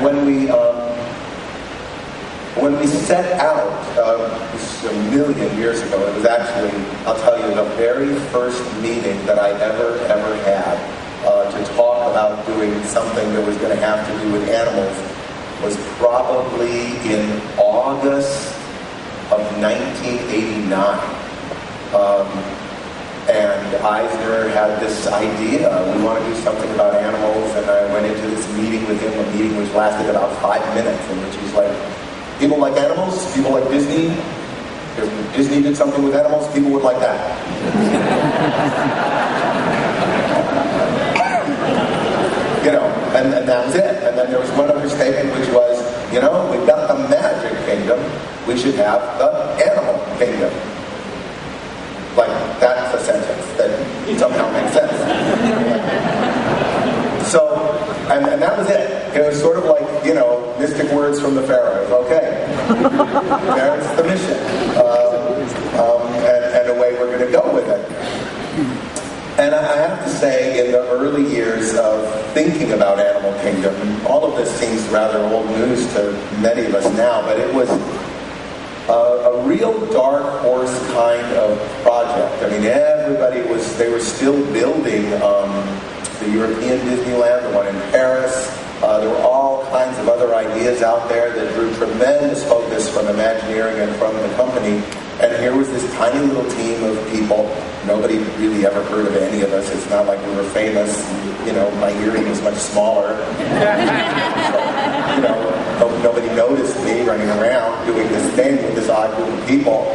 When we set out, this is a million years ago, it was actually, I'll tell you, the very first meeting that I ever had to talk about doing something that was going to have to do with animals was probably in August of 1989. And Eisner had this idea, we want to do something about animals, and I went into this meeting with him, a meeting which lasted about 5 minutes, in which he's like, people like animals, people like Disney. If Disney did something with animals, people would like that. And that was it. And then there was one other statement which was, we've got the magic kingdom, we should have the animal kingdom. Like, that's a sentence that somehow makes sense. So, and that was it. It was sort of like, mystic words from the pharaohs. Okay, there's the mission. And away we're going to go with it. And I have to say, in the early years of thinking about Animal Kingdom, all of this seems rather old news to many of us now, but it was a real dark horse kind of project. I mean, they were still building the European Disneyland, the one in Paris. There were all kinds of other ideas out there that drew tremendous focus from Imagineering and from the company. And here was this tiny little team of people. Nobody really ever heard of any of us. It's not like we were famous. My hearing was much smaller. Nobody noticed me running around doing this thing with this odd group of people.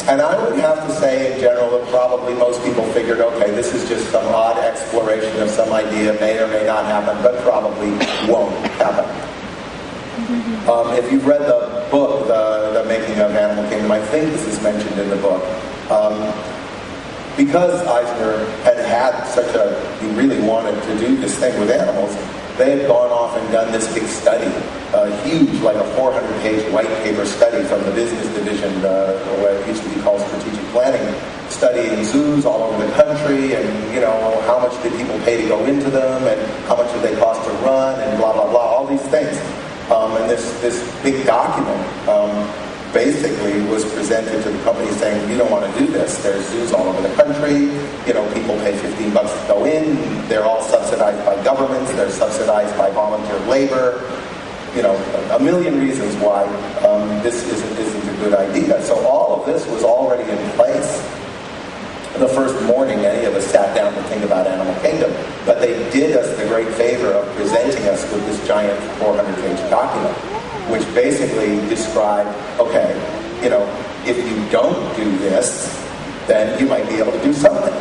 And I would have to say, in general, that probably most people figured, okay, this is just some odd exploration of some idea, may or may not happen, but probably won't happen. If you've read the book, The Making of Animal Kingdom, I think this is mentioned in the book. Because Eisner had he really wanted to do this thing with animals, they had gone off and done this big study, a huge, like a 400-page white paper study from the business division, what it used to be called strategic planning, studying zoos all over the country, and, how much did people pay to go into them, and how much did they cost to run, and blah, blah, blah, all these things. And this big document basically was presented to the company saying, you don't want to do this. There's zoos all over the country. People pay $15 to go in. They're all subsidized by governments. They're subsidized by volunteer labor. A million reasons why this isn't a good idea. So all of this was already in place the first morning any of us sat down to think about Animal Kingdom. But they did us the great favor of presenting us with this giant 400-page document, which basically described, okay, if you don't do this, then you might be able to do something.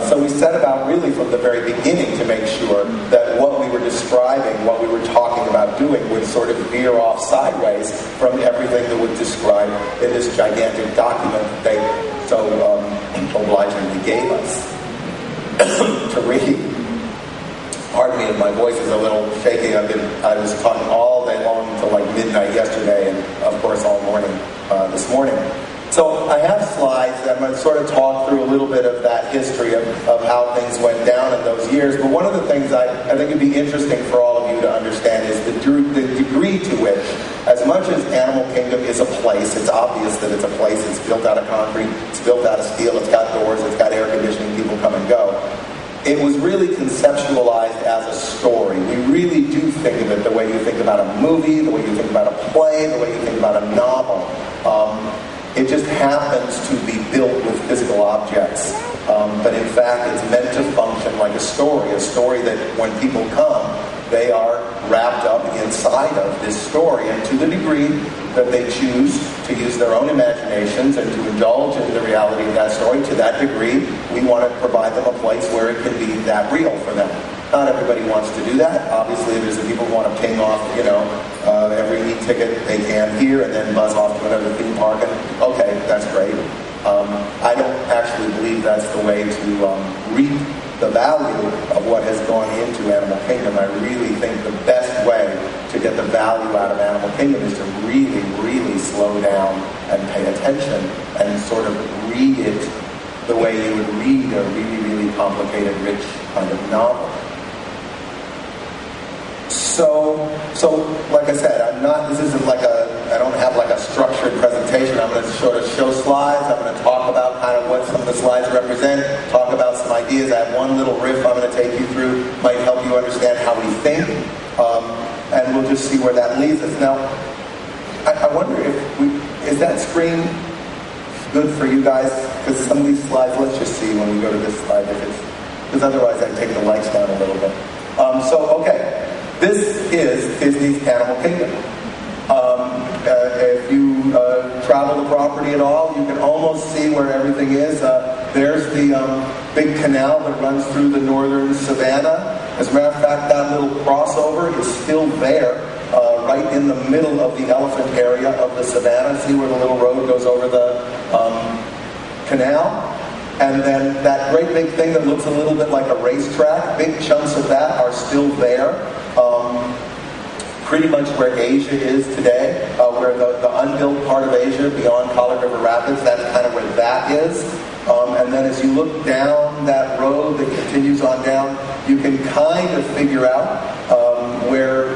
So we set about really from the very beginning to make sure that what we were describing, what we were talking about doing, would sort of veer off sideways from everything that was described in this gigantic document they so obligingly gave us to read. Pardon me if my voice is a little shaky. I was talking all day long until like midnight yesterday, and of course all morning this morning. So I have slides that I'm going to sort of talk through a little bit of that history of how things went down in those years. But one of the things I think would be interesting for all of you to understand is the degree to which, as much as Animal Kingdom is a place, it's obvious that it's a place. It's built out of concrete, it's built out of steel, it's got doors, it's got air conditioning, people come and go. It was really conceptualized as a story. We really do think of it the way you think about a movie, the way you think about a play, the way you think about a novel. It just happens to be built with physical objects. But in fact, it's meant to function like a story that when people come, they are wrapped up inside of this story. And to the degree that they choose to use their own imaginations and to indulge in the reality of that story, to that degree, we want to provide them a place where it can be that real for them. Not everybody wants to do that. Obviously, there's the people who want to ping off, every e-ticket they can here and then buzz off to another theme park. And okay, that's great. I don't actually believe that's the way to reap the value of what has gone into Animal Kingdom. I really think the best way to get the value out of Animal Kingdom is to really, really slow down and pay attention and sort of read it the way you would read a really, really complicated, rich kind of novel. So like I said, I don't have like a structured presentation. I'm going to sort of show slides. I'm going to talk about kind of what some of the slides represent, talk about some ideas. I have one little riff I'm going to take you through, might help you understand how we think, and we'll just see where that leads us. Now, I wonder is that screen good for you guys? Because some of these slides, let's just see when we go to this slide, because otherwise I'd take the lights down a little bit. Okay. This is Disney's Animal Kingdom. If you travel the property at all, you can almost see where everything is. There's the big canal that runs through the northern savannah. As a matter of fact, that little crossover is still there, right in the middle of the elephant area of the savannah. See where the little road goes over the canal? And then that great big thing that looks a little bit like a racetrack, big chunks of that are still there. Pretty much where Asia is today, where the unbuilt part of Asia beyond Colorado River Rapids, that's kind of where that is. And then as you look down that road that continues on down, you can kind of figure out where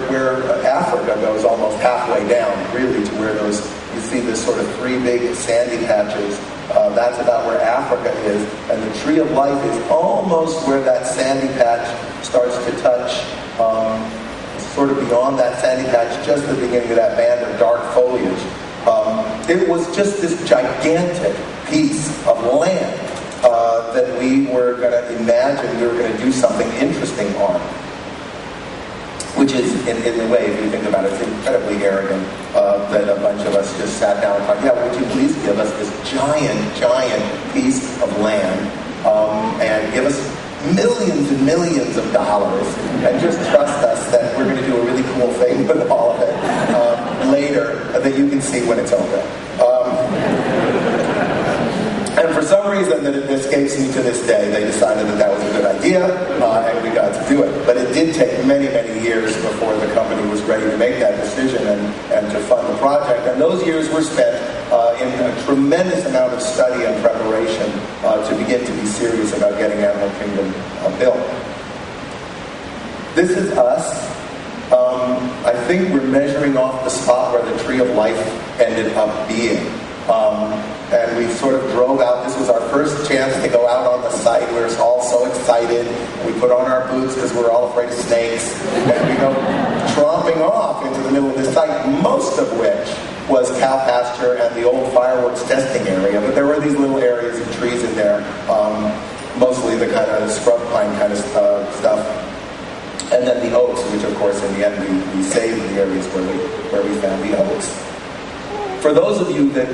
Africa goes almost halfway down, really, to where you see this sort of three big sandy patches. That's about where Africa is. And the Tree of Life is almost where that sandy patch starts to touch, sort of beyond that sandy patch, just the beginning of that band of dark foliage. It was just this gigantic piece of land that we were going to imagine we were going to do something interesting on. Which is, in a way, if you think about it, it's incredibly arrogant that a bunch of us just sat down and thought, yeah, would you please give us this giant piece of land and give us millions and millions of dollars and just trust us that we're going to do a really cool thing with all of it later that you can see when it's over. And for some reason that it escapes me to this day, they decided that was a good idea, and we got to do it. But it did take many, many years before the company was ready to make that decision and to fund the project. And those years were spent in a tremendous amount of study and preparation to begin to be serious about getting Animal Kingdom built. This is us. I think we're measuring off the spot where the Tree of Life ended up being. And we sort of drove out. This was our first chance to go out on the site. We were all so excited. We put on our boots because we were all afraid of snakes. And we go tromping off into the middle of the site, most of which was cow pasture and the old fireworks testing area. But there were these little areas of trees in there, mostly the kind of scrub pine kind of stuff. And then the oaks, which of course in the end we saved the areas where we found the oaks. For those of you that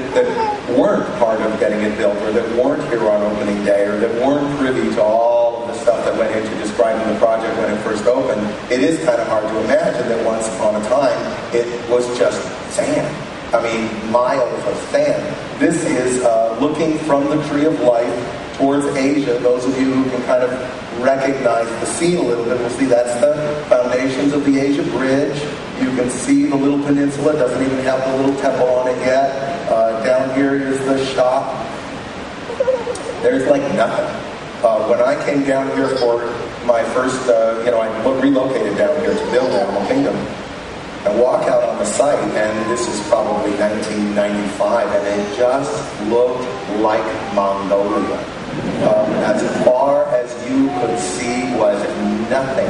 weren't part of getting it built, or that weren't here on opening day, or that weren't privy to all of the stuff that went into describing the project when it first opened, it is kind of hard to imagine that once upon a time it was just sand. I mean, miles of sand. This is looking from the Tree of Life towards Asia. Those of you who can kind of recognize the scene a little bit will see that's the foundations of the Asia Bridge. You can see the little peninsula. It doesn't even have the little temple on it yet. Down here is the shop. There's like nothing. When I came down here for my first, I relocated down here to build Animal Kingdom. I walk out on the site, and this is probably 1995, and it just looked like Mongolia. As far as you could see was nothing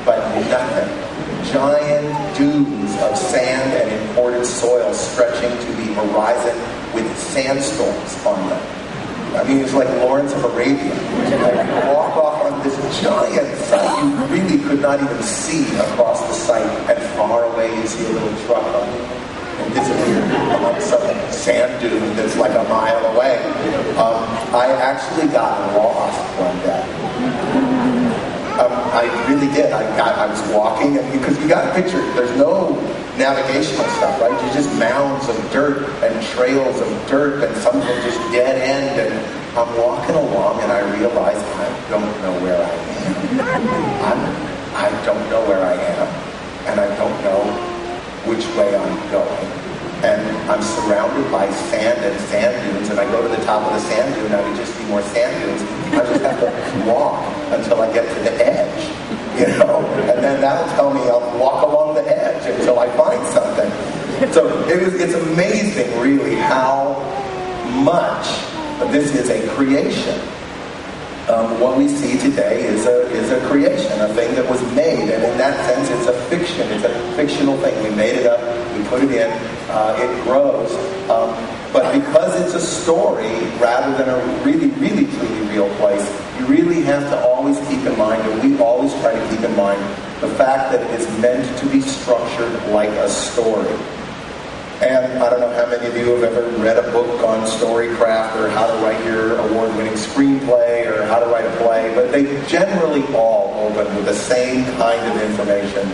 but nothing. Giant dunes of sand and imported soil stretching to the horizon with sandstorms on them. I mean, it's like Lawrence of Arabia. Like, you walk off on this giant site, you really could not even see across the site, and far away you see a little truck and disappear among some sand dune that's like a mile away. I actually got lost one day. I really did. I was walking, and because you got a picture, there's no navigational stuff, right? You just mounds of dirt and trails of dirt, and some of them just dead end. And I'm walking along, and I realize I don't know where I am. I don't know where I am, and I don't know which way I'm going. And I'm surrounded by sand and sand dunes, and I go to the top of the sand dune, and I just see more sand dunes. I just have to walk until I get to the edge, and then that'll tell me until I find something. So it's amazing, really, how much this is a creation. What we see today is a creation, a thing that was made, and in that sense, it's a fiction. It's a fictional thing. We made it up, we put it in, it grows. But because it's a story rather than a really, really, truly real place, you really have to always keep in mind, and we always try to keep in mind, the fact that it is meant to be structured like a story. And I don't know how many of you have ever read a book on storycraft or how to write your award-winning screenplay or how to write a play, but they generally all open with the same kind of information.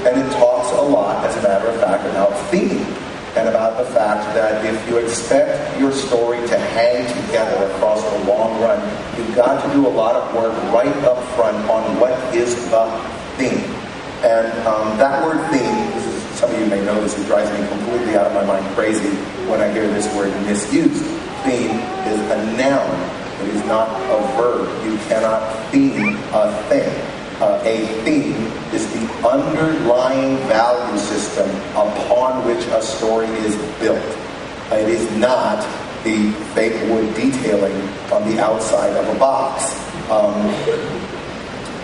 And it talks a lot, as a matter of fact, about theme and about the fact that if you expect your story to hang together across the long run, you've got to do a lot of work right up front on what is the theme. And that word theme, some of you may know this, it drives me completely out of my mind crazy when I hear this word misused. Theme is a noun. It is not a verb. You cannot theme a thing. A theme is the underlying value system upon which a story is built. It is not the fake wood detailing on the outside of a box.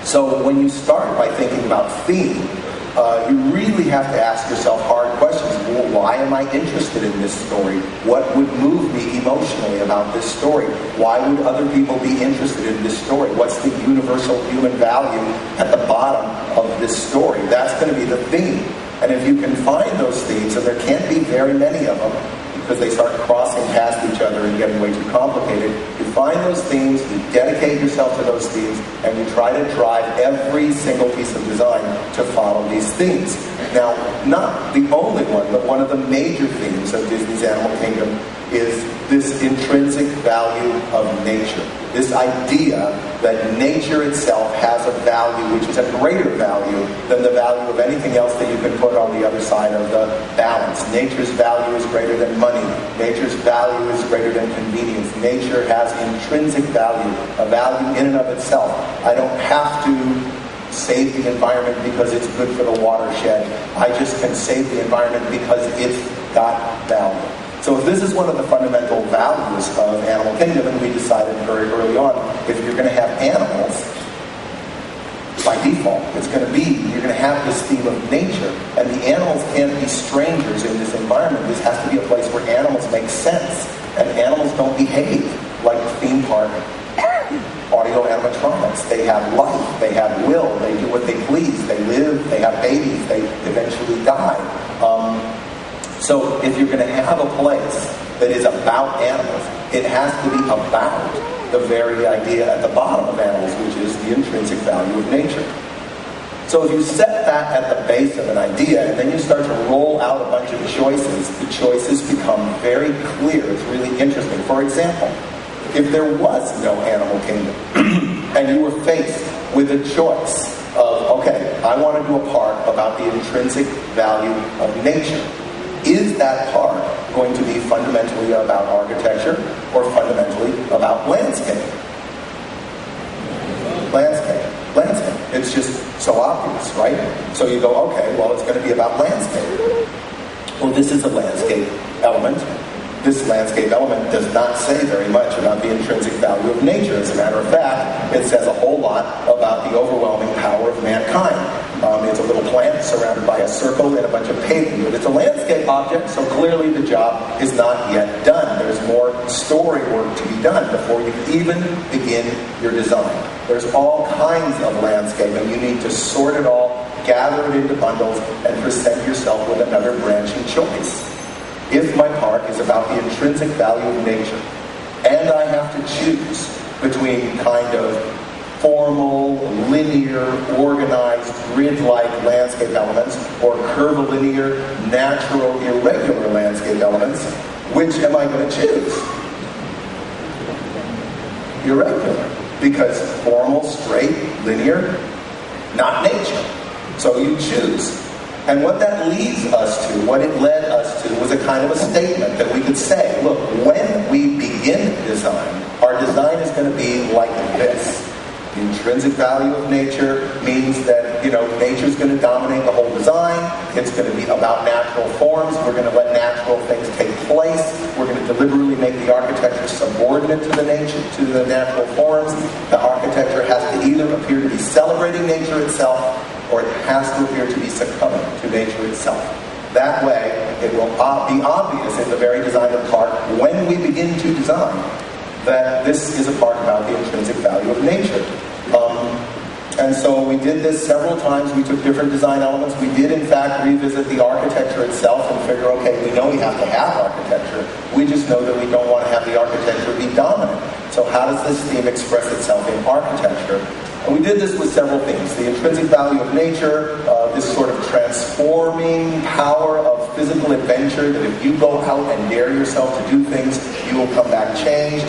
So when you start by thinking about theme, you really have to ask yourself hard questions. Well, why am I interested in this story? What would move me emotionally about this story? Why would other people be interested in this story? What's the universal human value at the bottom of this story? That's going to be the theme. And if you can find those themes, and there can't be very many of them, because they start crossing past each other and getting way too complicated, you find those themes, you dedicate yourself to those themes, and you try to drive every single piece of design to follow these themes. Now, not the only one, but one of the major themes of Disney's Animal Kingdom is this intrinsic value of nature. This idea that nature itself has a value which is a greater value than the value of anything else that you can put on the other side of the balance. Nature's value is greater than money. Nature's value is greater than convenience. Nature has intrinsic value, a value in and of itself. I don't have to save the environment because it's good for the watershed. I just can save the environment because it's got value. So if this is one of the fundamental values of Animal Kingdom, and we decided very early on, if you're going to have animals, by default, it's going to be, you're going to have this theme of nature, and the animals can't be strangers in this environment. This has to be a place where animals make sense, and animals don't behave like theme park audio animatronics. They have life, they have will, they do what they please, they live, they have babies, they eventually die. So if you're going to have a place that is about animals, it has to be about the very idea at the bottom of animals, which is the intrinsic value of nature. So if you set that at the base of an idea, and then you start to roll out a bunch of choices, the choices become very clear. It's really interesting. For example, if there was no Animal Kingdom, and you were faced with a choice of, okay, I want to do a park about the intrinsic value of nature. Is that park going to be fundamentally about architecture or fundamentally about landscape? Landscape. It's just so obvious, right? So you go, okay, well, it's going to be about landscape. Well, this is a landscape element. This landscape element does not say very much about the intrinsic value of nature. As a matter of fact, it says a whole lot about the overwhelming power of mankind. It's a little plant surrounded by a circle and a bunch of pavement. But it's a landscape object, so clearly the job is not yet done. There's more story work to be done before you even begin your design. There's all kinds of landscape, and you need to sort it all, gather it into bundles, and present yourself with another branching choice. If my park is about the intrinsic value of nature, and I have to choose between kind of formal, linear, organized, grid-like landscape elements, or curvilinear, natural, irregular landscape elements, which am I going to choose? Irregular. Because formal, straight, linear, not nature. So you choose. And what that leads us to, what it led us to, was a kind of a statement that we could say, look, when we begin design, our design is going to be like this. The intrinsic value of nature means that nature's going to dominate the whole design. It's going to be about natural forms. We're going to let natural things take place. We're going to deliberately make the architecture subordinate to the natural forms. The architecture has to either appear to be celebrating nature itself, or it has to appear to be succumbing to nature itself. That way, it will be obvious in the very design of the park, when we begin to design, that this is a park about the intrinsic value of nature. And so we did this several times. We took different design elements. We did, in fact, revisit the architecture itself and figure, okay, we know we have to have architecture. We just know that we don't want to have the architecture be dominant. So how does this theme express itself in architecture? And we did this with several things. The intrinsic value of nature, this sort of transforming power of physical adventure, that if you go out and dare yourself to do things, you will come back changed.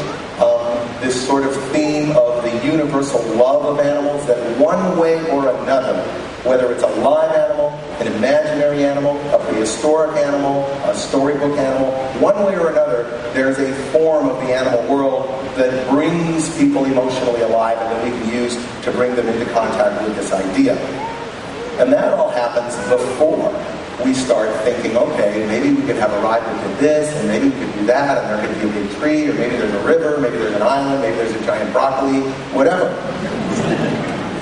This sort of theme of the universal love of animals, that one way or another, whether it's a live animal, an imaginary animal, a prehistoric animal, a storybook animal, one way or another, there's a form of the animal world that brings people emotionally alive and that we can use to bring them into contact with this idea. And that all happens before we start thinking, okay, maybe we could have a ride that did this, and maybe we could do that, and there could be a big tree, or maybe there's a river, maybe there's an island, maybe there's a giant broccoli, whatever.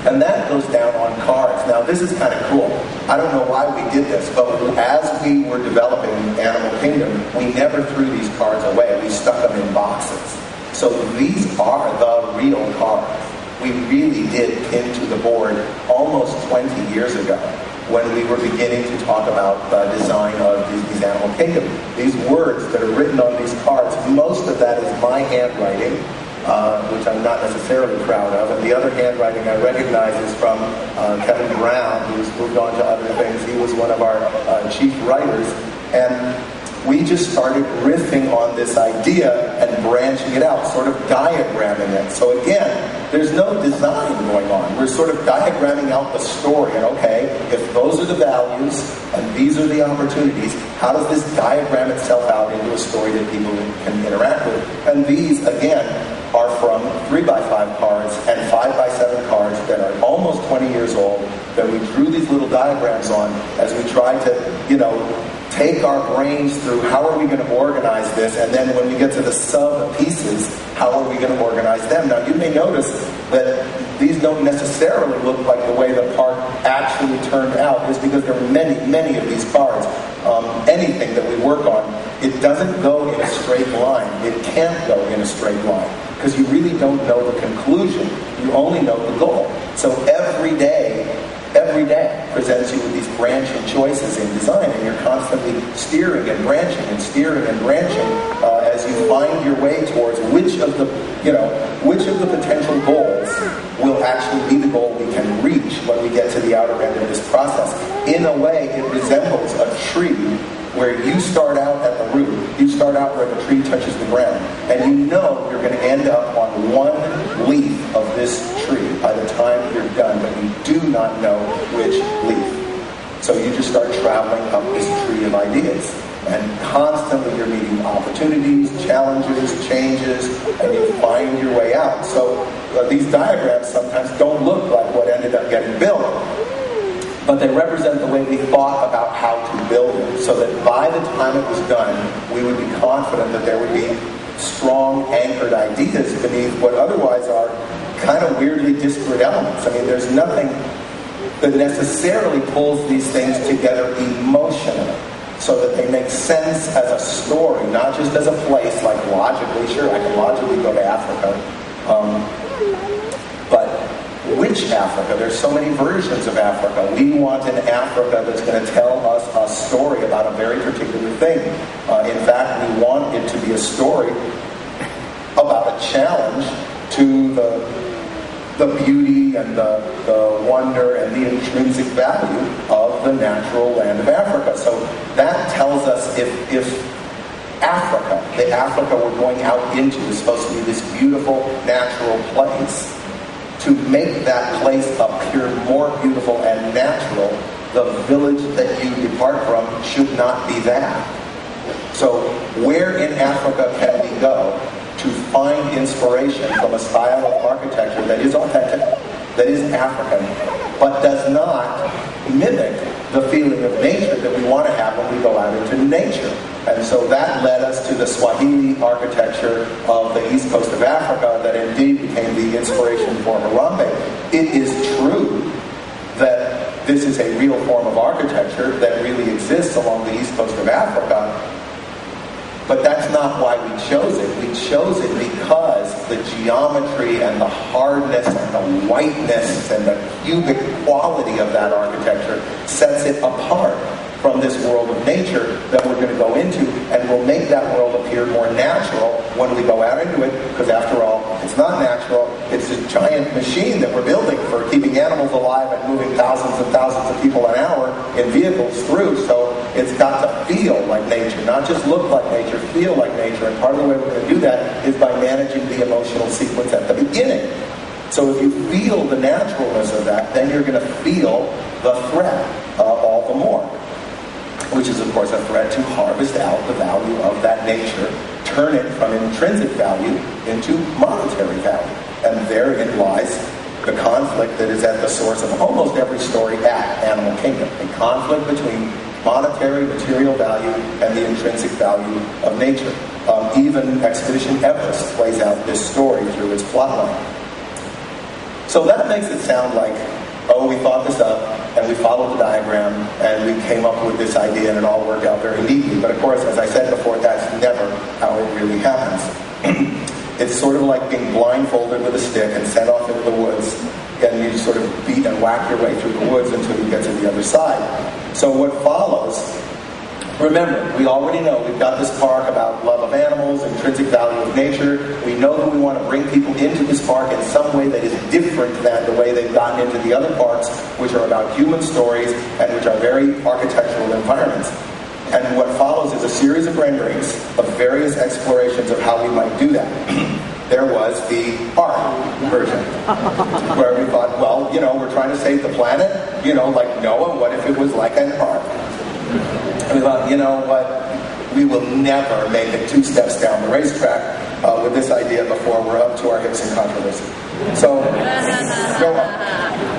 And that goes down on cards. Now, this is kind of cool. I don't know why we did this, but as we were developing Animal Kingdom, we never threw these cards away. We stuck them in boxes. So these are the real cards. We really did pin to the board almost 20 years ago, when we were beginning to talk about the design of these Animal Kingdom. These words that are written on these cards, most of that is my handwriting, which I'm not necessarily proud of, and the other handwriting I recognize is from Kevin Brown, who's moved on to other things. He was one of our chief writers, and we just started riffing on this idea and branching it out, sort of diagramming it. So again, there's no design going on. We're sort of diagramming out the story. And okay, if those are the values and these are the opportunities, how does this diagram itself out into a story that people can interact with? And these, again, are from 3x5 cards and 5x7 cards that are almost 20 years old, that we drew these little diagrams on as we tried to, take our brains through how are we going to organize this, and then when we get to the sub-pieces, how are we going to organize them? Now, you may notice that these don't necessarily look like the way the park actually turned out, is because there are many, many of these cards. Anything that we work on, it doesn't go in a straight line. It can't go in a straight line, because you really don't know the conclusion. You only know the goal. So every day presents you with these branching choices in design, and you're constantly steering and branching and steering and branching as you find your way towards which of the potential goals will actually be the goal we can reach when we get to the outer end of this process. In a way, it resembles a tree where you start out at the root, you start out where the tree touches the ground, and you know you're going to end up on one leaf of this tree by the time you're done, but you do not know which leaf. So you just start traveling up this tree of ideas, and constantly you're meeting opportunities, challenges, changes, and you find your way out. So these diagrams sometimes don't look like what ended up getting built, but they represent the way we thought about how to build it, so that by the time it was done, we would be confident that there would be strong anchored ideas beneath what otherwise are kind of weirdly disparate elements. I mean, there's nothing that necessarily pulls these things together emotionally, so that they make sense as a story, not just as a place, like logically. Sure, I can logically go to Africa, but which Africa? There's so many versions of Africa. We want an Africa that's going to tell us a story about a very particular thing. In fact, we want it to be a story about a challenge to the beauty and the wonder and the intrinsic value of the natural land of Africa. So that tells us if Africa, the Africa we're going out into, is supposed to be this beautiful natural place, to make that place appear more beautiful and natural, the village that you depart from should not be that. So where in Africa can we go to find inspiration from a style of architecture that is authentic, that is African, but does not mimic the feeling of nature that we want to have when we go out into nature. And so that led us to the Swahili architecture of the east coast of Africa that indeed became the inspiration for Harambe. It is true that this is a real form of architecture that really exists along the east coast of Africa, but that's not why we chose it. We chose it because the geometry and the hardness and the whiteness and the cubic quality of that architecture sets it apart from this world of nature that we're going to go into, and will make that world appear more natural when we go out into it, because after all, it's not natural. It's a giant machine that we're building for keeping animals alive and moving thousands and thousands of people an hour in vehicles through, so it's got to feel like nature, not just look like nature, feel like nature, and part of the way we're going to do that is by managing the emotional sequence at the beginning. So if you feel the naturalness of that, then you're going to feel the threat all the more, which is, of course, a threat to harvest out the value of that nature, turn it from intrinsic value into monetary value. And therein lies the conflict that is at the source of almost every story at Animal Kingdom, a conflict between monetary, material value, and the intrinsic value of nature. Even Expedition Everest plays out this story through its plotline. So that makes it sound like, oh, we thought this up, and we followed the diagram, and we came up with this idea, and it all worked out very neatly. But of course, as I said before, that's never how it really happens. It's sort of like being blindfolded with a stick and sent off into the woods, and you sort of beat and whack your way through the woods until you get to the other side. So what follows, remember, we already know we've got this park about love of animals, intrinsic value of nature. We know that we want to bring people into this park in some way that is different than the way they've gotten into the other parks, which are about human stories and which are very architectural environments. And what follows is a series of renderings of various explorations of how we might do that. There was the art version, where we thought, well, we're trying to save the planet, like Noah, what if it was like an ark? And we thought, you know what, we will never make it 2 steps down the racetrack with this idea before we're up to our hips in controversy. So, go on.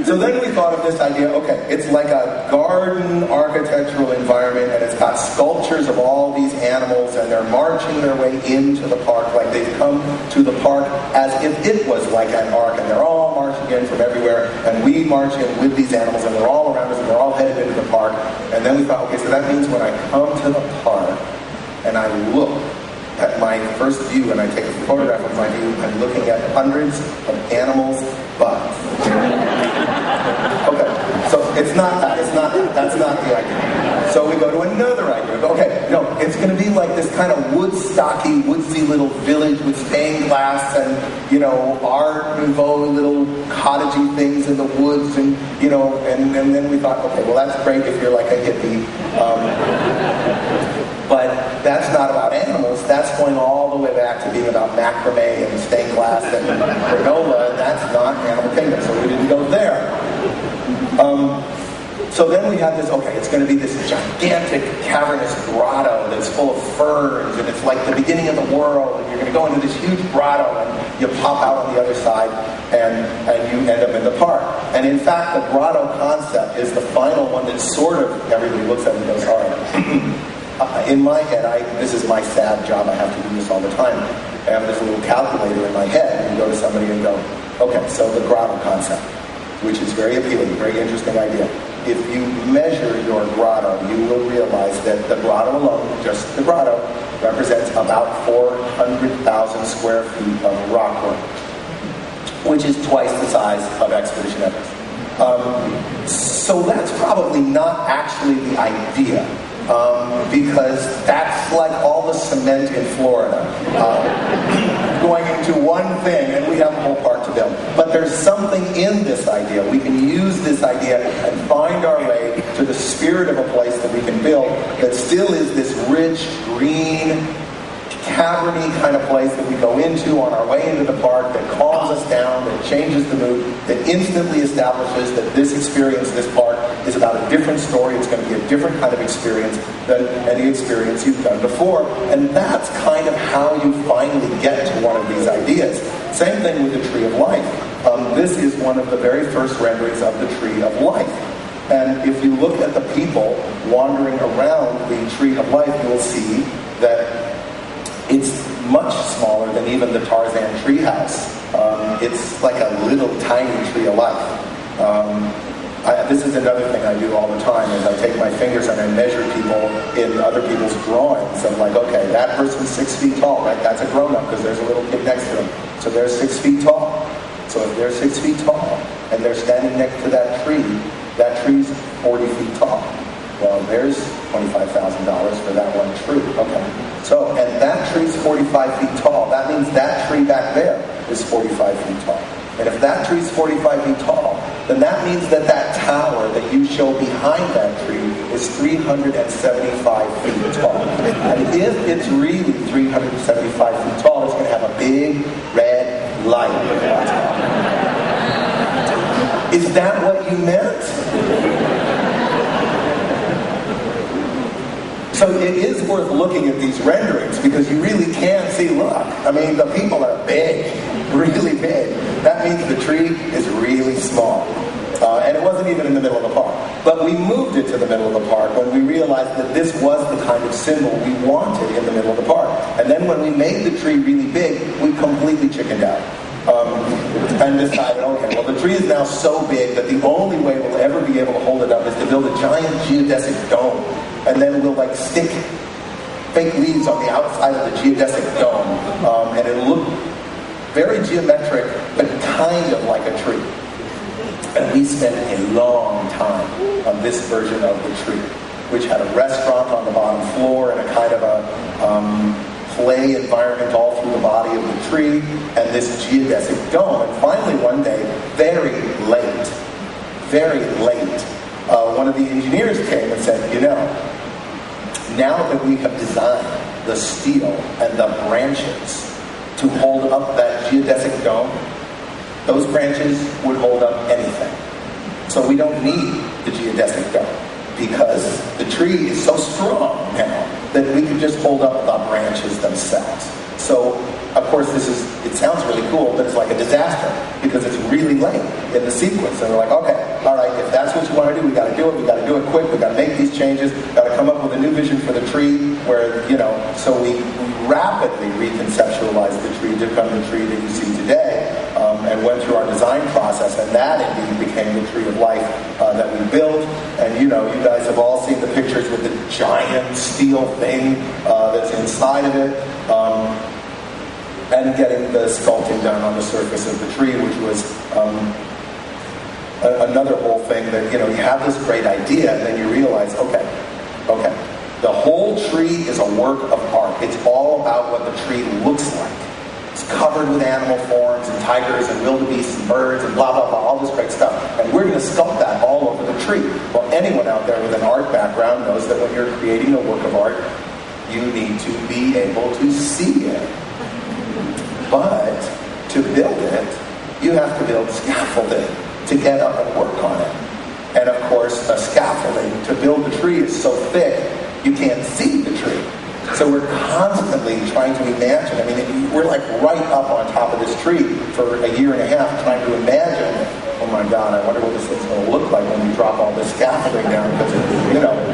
So then we thought of this idea, okay, it's like a garden architectural environment, and it's got sculptures of all these animals, and they're marching their way into the park like they've come to the park as if it was like an ark, and they're all marching in from everywhere, and we march in with these animals, and they're all around us, and they're all headed into the park. And then we thought, okay, so that means when I come to the park, and I look at my first view, and I take a photograph of my view, I'm looking at hundreds of animals' butts. Okay, so it's not that. That's not the idea. So we go to another idea. Okay, no, it's going to be like this kind of woodstocky, woodsy little village with stained glass and, Art Nouveau little cottagey things in the woods, and, and then we thought, okay, well, that's great if you're like a hippie. But that's not about animals. That's going all the way back to being about macrame and stained glass and granola. That's not Animal Kingdom, so we didn't go there. So then we had this, okay, it's going to be this gigantic cavernous grotto that's full of ferns, and it's like the beginning of the world, and you're going to go into this huge grotto, and you pop out on the other side, and you end up in the park. And in fact, the grotto concept is the final one that sort of everybody looks at and goes, all right. In my head, this is my sad job, I have to do this all the time. I have this little calculator in my head, and you go to somebody and go, okay, so the grotto concept, which is very appealing, very interesting idea. If you measure your grotto, you will realize that the grotto alone, just the grotto, represents about 400,000 square feet of rock work, which is twice the size of Expedition Everest. So that's probably not actually the idea. Because that's like all the cement in Florida going into one thing, and we have a whole park to build. But there's something in this idea. We can use this idea and find our way to the spirit of a place that we can build that still is this rich, green, caverny kind of place that we go into on our way into the park, that calms us down, that changes the mood, that instantly establishes that this experience, this park, is about a different story. It's going to be a different kind of experience than any experience you've done before. And that's kind of how you finally get to one of these ideas. Same thing with the Tree of Life. This is one of the very first renderings of the Tree of Life. And if you look at the people wandering around the Tree of Life, you'll see that it's much smaller than even the Tarzan treehouse. It's like a little tiny Tree of Life. This is another thing I do all the time, is I take my fingers and I measure people in other people's drawings. I'm like, okay, that person's 6 feet tall, right? That's a grown-up because there's a little kid next to them. So they're 6 feet tall. So if they're 6 feet tall and they're standing next to that tree's 40 feet tall. Well, there's $25,000 for that one tree. Okay. So, and that tree's 45 feet tall. That means that tree back there is 45 feet tall. And if that tree's 45 feet tall, then that means that that tower that you show behind that tree is 375 feet tall. And if it's really 375 feet tall, it's going to have a big red light. Is that what you meant? So it is worth looking at these renderings because you really can see, look, I mean, the people are big, really big. That means the tree is really small. And it wasn't even in the middle of the park. But we moved it to the middle of the park when we realized that this was the kind of symbol we wanted in the middle of the park. And then when we made the tree really big, we completely chickened out. And decided, okay, well, the tree is now so big that the only way we'll ever be able to hold it up is to build a giant geodesic dome. And then we'll like stick fake leaves on the outside of the geodesic dome. And it'll look very geometric, but kind of like a tree. And we spent a long time on this version of the tree, which had a restaurant on the bottom floor and a kind of a play environment all through the body of the tree, and this geodesic dome. And finally one day, very late, one of the engineers came and said, you know, now that we have designed the steel and the branches to hold up that geodesic dome, those branches would hold up anything. So we don't need the geodesic dome because the tree is so strong now that we can just hold up the branches themselves. So, of course, it sounds really cool, but it's like a disaster because it's really late in the sequence. And we're like, okay, all right, if that's what you want to do, we got to do it. We got to do it quick. We got to make these changes. Got to come up with a new vision for the tree where, so we rapidly reconceptualized the tree to become the tree that you see today, and went through our design process, and that indeed became the Tree of Life that we built. And you guys have all seen the pictures with the giant steel thing that's inside of it, and getting the sculpting done on the surface of the tree, which was another whole thing that, you have this great idea, and then you realize, okay, the whole tree is a work of art. It's all about what the tree looks like. It's covered with animal forms and tigers and wildebeests and birds and blah, blah, blah, all this great stuff. And we're going to sculpt that all over the tree. Well, anyone out there with an art background knows that when you're creating a work of art, you need to be able to see it. But to build it, you have to build scaffolding to get up and work on it. And of course, the scaffolding to build the tree is so thick, you can't see the tree. So we're constantly trying to imagine. I mean, we're like right up on top of this tree for a year and a half trying to imagine, oh my God, I wonder what this thing's going to look like when we drop all this scaffolding down, because,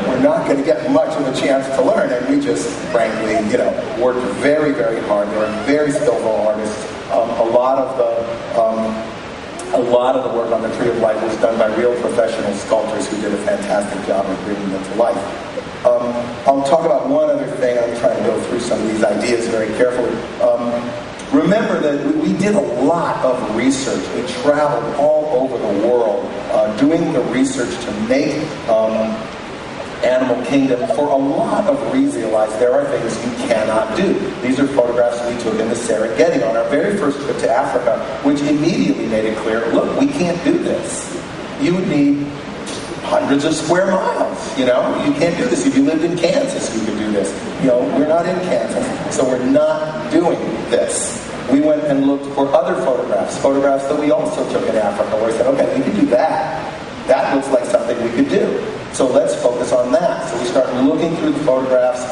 we're not going to get much of a chance to learn. And we just, frankly, worked very, very hard. We're very skillful artists. A lot of the work on the Tree of Life was done by real professional sculptors who did a fantastic job of bringing them to life. I'll talk about one other thing. I'm trying to go through some of these ideas very carefully. Remember that we did a lot of research. We traveled all over the world doing the research to make Animal Kingdom for a lot of reasons. There are things you cannot do. These are photographs we took in the Serengeti on our very first trip to Africa, which immediately made it clear, look, we can't do this. You would need hundreds of square miles, you can't do this. If you lived in Kansas, you could do this. We're not in Kansas, so we're not doing this. We went and looked for other photographs that we also took in Africa, where we said, okay, we could do that. That looks like something we could do. So let's focus on that. So we start looking through the photographs,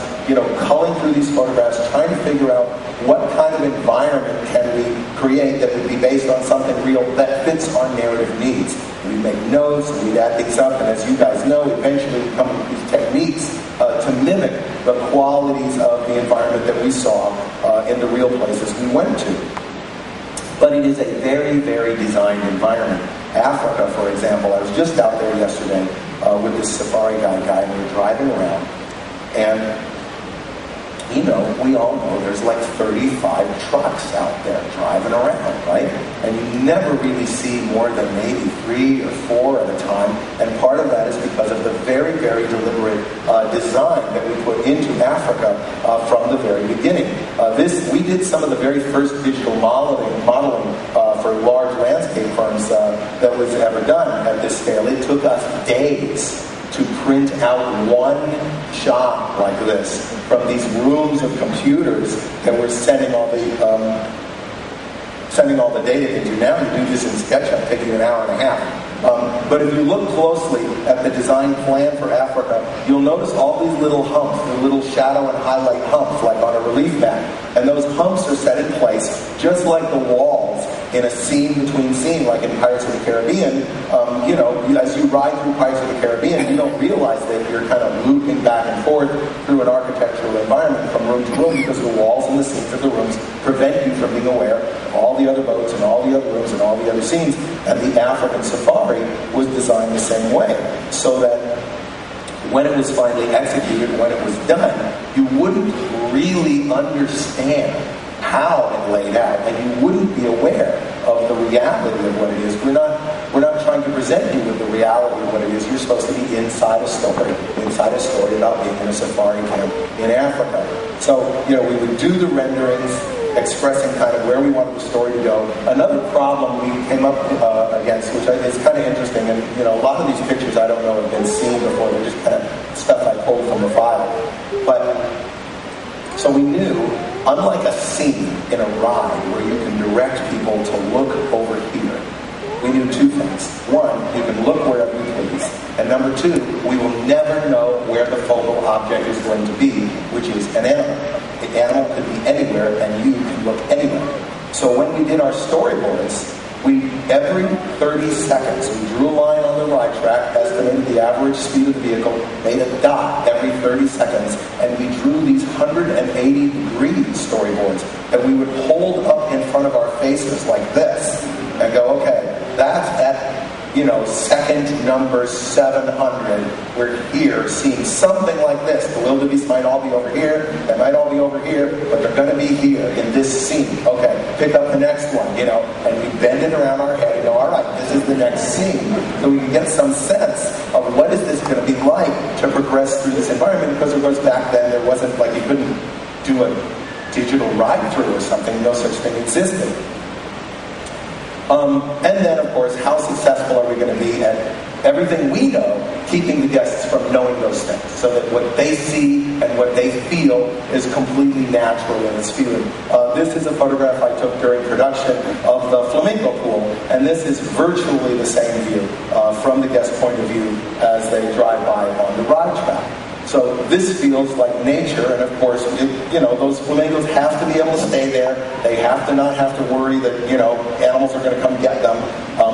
culling through these photographs, trying to figure out what kind of environment can we create that would be based on something real that fits our narrative needs. We'd make notes, we'd add things up, and as you guys know, eventually we come up with these techniques to mimic the qualities of the environment that we saw in the real places we went to. But it is a very, very designed environment. Africa, for example, I was just out there yesterday with this safari guide guy, and we were driving around, and you know, we all know there's like 35 trucks out there driving around, right? And you never really see more than maybe 3 or 4 at a time. And part of that is because of the very, very deliberate design that we put into Africa from the very beginning. We did some of the very first digital modeling for large landscape firms that was ever done at this scale. It took us days to print out one shot like this from these rooms of computers that were sending all the data into. Now you do this in SketchUp, taking an hour and a half. But if you look closely at the design plan for Africa, you'll notice all these little humps, the little shadow and highlight humps, like on a relief map. And those humps are set in place just like the walls in a scene between scene, like in Pirates of the Caribbean. You know, as you ride through Pirates of the Caribbean, you don't realize that you're kind of looping back and forth through an architectural environment from room to room, because the walls and the scenes of the rooms prevent you from being aware of all the other boats and all the other rooms and all the other scenes. And the African safari was designed the same way, so that when it was finally executed, when it was done, you wouldn't really understand how it laid out, and you wouldn't be aware of the reality of what it is. We're not trying to present you with the reality of what it is. You're supposed to be inside a story about being in a safari camp in Africa. So, you know, we would do the renderings, expressing kind of where we wanted the story to go. Another problem we came up against, which is kind of interesting, and you know, a lot of these pictures I don't know have been seen before. They're just kind of stuff I pulled from the file. But so we knew, unlike a scene in a ride where you can direct people to look over here, we knew 2 things. 1, you can look wherever you please. And number 2, we will never know where the focal object is going to be, which is an animal. The animal could be anywhere, and you can look anywhere. So when we did our storyboards, every 30 seconds, we drew a line on the ride track, estimated the average speed of the vehicle, made a dot every 30 seconds, and we drew these 180-degree storyboards that we would hold up in front of our faces like this, and go, okay, that's at, you know, second number 700, we're here seeing something like this. The wildebeest might all be over here, they might all be over here, but they're going to be here in this scene. Okay, pick up the next one, you know, and we bend it around our head and go, all right, this is the next scene. So we can get some sense of what is this going to be like to progress through this environment, because of course back then there wasn't, like, you couldn't do a digital ride-through or something, no such thing existed. And then, of course, how successful are we going to be at everything we know, keeping the guests from knowing those things, so that what they see and what they feel is completely natural in its feeling. This is a photograph I took during production of the Flamingo Pool, and this is virtually the same view from the guest point of view as they drive by on the ride track. So this feels like nature, and of course, you know, those flamingos have to be able to stay there. They have to not have to worry that, you know, animals are going to come get them.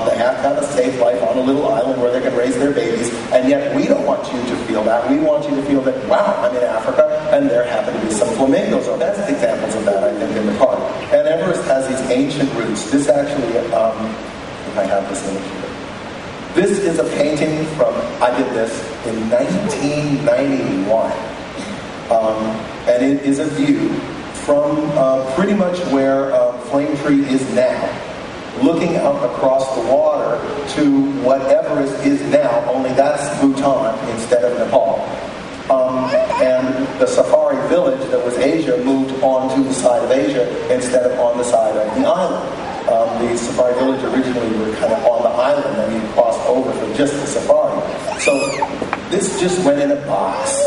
They have to have a safe life on a little island where they can raise their babies. And yet we don't want you to feel that. We want you to feel that, wow, I'm in Africa, and there happen to be some flamingos. So that's examples of that, I think, in the park. And Everest has these ancient roots. This actually, if I have this image here. This is a painting from, I did this in 1991. And it is a view from pretty much where Flame Tree is now, looking out across the water to what Everest is now, only that's Bhutan instead of Nepal. And the safari village that was Asia moved onto the side of Asia instead of on the side of the island. The safari village originally were kind of on the island, and you crossed over for just the safari. So this just went in a box,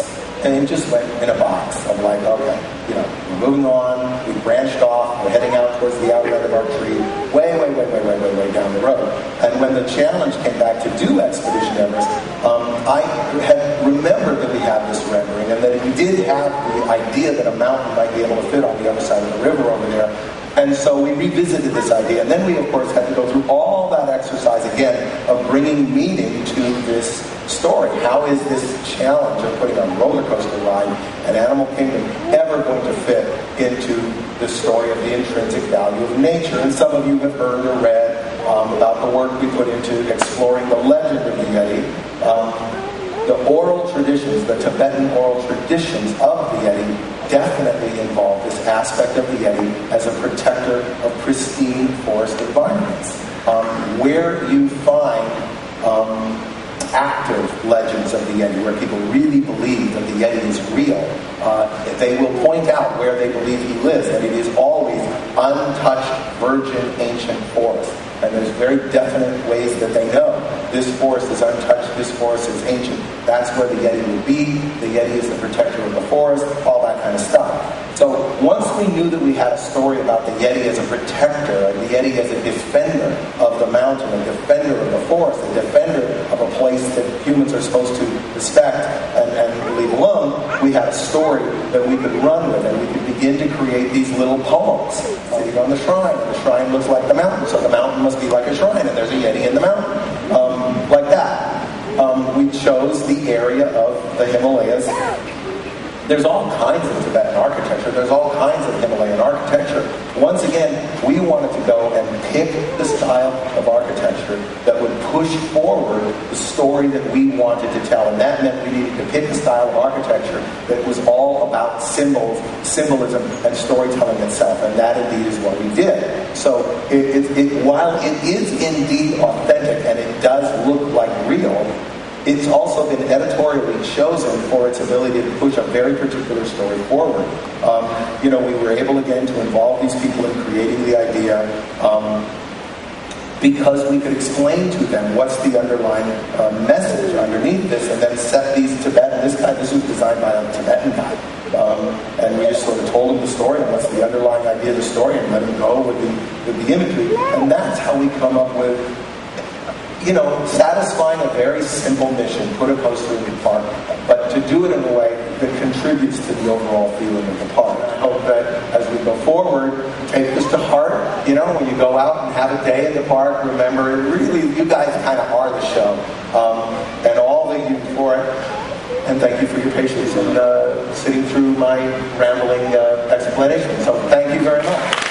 and it just went in a box. I'm like, okay, you know, we're moving on, we branched off, we're heading out towards the outlet of our tree, way down the road. And when the challenge came back to do Expedition Everest, I had remembered that we had this rendering, and that we did have the idea that a mountain might be able to fit on the other side of the river over there. And so we revisited this idea, and then we, of course, had to go through all that exercise again of bringing meaning to this story. How is this challenge of putting a roller coaster ride, an animal kingdom, ever going to fit into the story of the intrinsic value of nature? And some of you have heard or read about the work we put into exploring the legend of the Yeti. The oral traditions, the Tibetan oral traditions of the Yeti definitely involve this aspect of the Yeti as a protector of pristine forest environments. Where you find active legends of the Yeti, where people really believe that the Yeti is real, they will point out where they believe he lives, and it is always untouched, virgin, ancient forest. And there's very definite ways that they know this forest is untouched, this forest is ancient. That's where the Yeti would be. The Yeti is the protector of the forest, all that kind of stuff. So once we knew that we had a story about the Yeti as a protector, and the Yeti as a defender of the mountain, a defender of the forest, a defender of a place that humans are supposed to respect and leave alone, we had a story that we could run with, and we could begin to create these little poems sitting on the shrine. The shrine looks like the mountain, so the mountain must be like a shrine, and there's a Yeti in the mountain. Like that. We chose the area of the Himalayas. There's all kinds of Tibetan architecture. There's all kinds of Himalayan architecture. Once again, we wanted to go and pick the style of architecture that would push forward the story that we wanted to tell. And that meant we needed to pick a style of architecture that was all about symbolism, and storytelling itself. And that indeed is what we did. So while it is indeed authentic and it does look like real, it's also been editorially chosen for its ability to push a very particular story forward. We were able again to involve these people in creating the idea because we could explain to them what's the underlying message underneath this, and then set these Tibetan. This was designed by a Tibetan guy, and we just sort of told him the story and what's the underlying idea of the story, and let him go with the imagery, and that's how we come up with. Satisfying a very simple mission, put a poster in the park, but to do it in a way that contributes to the overall feeling of the park. I hope that as we go forward, take this to heart. When you go out and have a day in the park, remember, really, you guys kind of are the show, and all that you do for it. And thank you for your patience in sitting through my rambling explanation. So thank you very much.